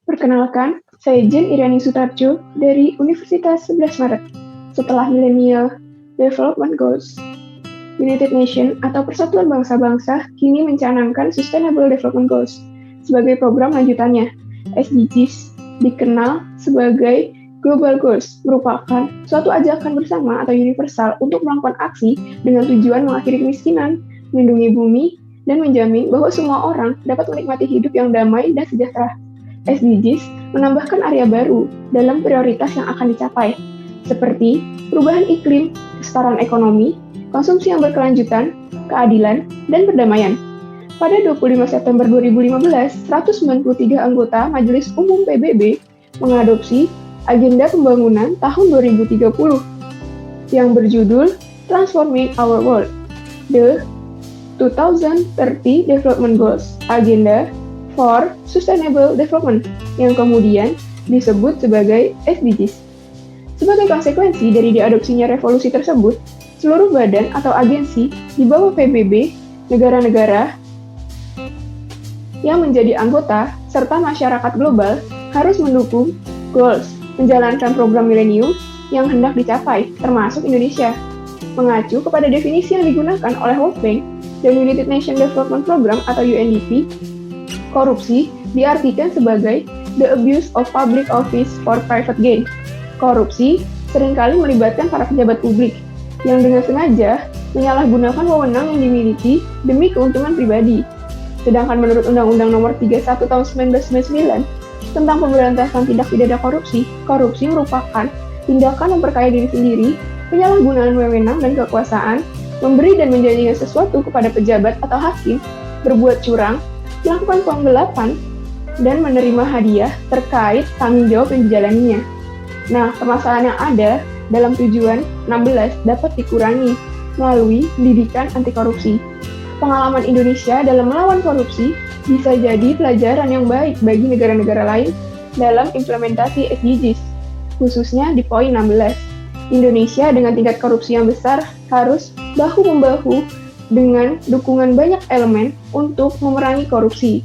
Perkenalkan, saya Jen Iriani Sutarjo dari Universitas 11 Maret. Setelah Millennial Development Goals, United Nations atau Persatuan Bangsa-Bangsa kini mencanangkan Sustainable Development Goals sebagai program lanjutannya. SDGs dikenal sebagai Global Goals, merupakan suatu ajakan bersama atau universal untuk melakukan aksi dengan tujuan mengakhiri kemiskinan, melindungi bumi, dan menjamin bahwa semua orang dapat menikmati hidup yang damai dan sejahtera. SDGs menambahkan area baru dalam prioritas yang akan dicapai, seperti perubahan iklim, kesetaraan ekonomi, konsumsi yang berkelanjutan, keadilan, dan perdamaian. Pada 25 September 2015, 193 anggota Majelis Umum PBB mengadopsi Agenda Pembangunan tahun 2030 yang berjudul Transforming Our World, the 2030 Development Goals, Agenda for Sustainable Development, yang kemudian disebut sebagai SDGs. Sebagai konsekuensi dari diadopsinya revolusi tersebut, seluruh badan atau agensi di bawah PBB, negara-negara yang menjadi anggota, serta masyarakat global harus mendukung goals, menjalankan program milenium yang hendak dicapai, termasuk Indonesia. Mengacu kepada definisi yang digunakan oleh World Bank dan United Nations Development Program atau UNDP, korupsi diartikan sebagai the abuse of public office for private gain. Korupsi seringkali melibatkan para pejabat publik yang dengan sengaja menyalahgunakan wewenang yang dimiliki demi keuntungan pribadi. Sedangkan menurut Undang-Undang Nomor 31 Tahun 1999 tentang pemberantasan tindak pidana korupsi, korupsi merupakan tindakan memperkaya diri sendiri, penyalahgunaan wewenang dan kekuasaan, memberi dan menjanjikan sesuatu kepada pejabat atau hakim, berbuat curang, melakukan penggelapan, dan menerima hadiah terkait tanggung jawab yang dijalaninya. Nah, permasalahan yang ada dalam tujuan 16 dapat dikurangi melalui pendidikan anti korupsi. Pengalaman Indonesia dalam melawan korupsi bisa jadi pelajaran yang baik bagi negara-negara lain dalam implementasi SDGs, khususnya di poin 16. Indonesia dengan tingkat korupsi yang besar harus bahu-membahu dengan dukungan banyak elemen untuk memerangi korupsi.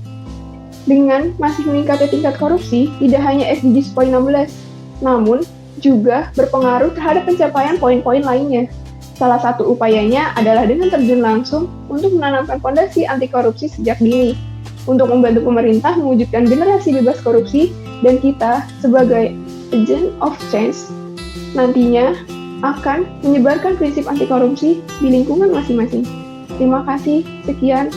Dengan masih meningkatnya tingkat korupsi, tidak hanya SDGs poin 16, namun juga berpengaruh terhadap pencapaian poin-poin lainnya. Salah satu upayanya adalah dengan terjun langsung untuk menanamkan fondasi anti korupsi sejak dini, untuk membantu pemerintah mewujudkan generasi bebas korupsi, dan kita sebagai agent of change nantinya akan menyebarkan prinsip anti korupsi di lingkungan masing-masing. Terima kasih, sekian.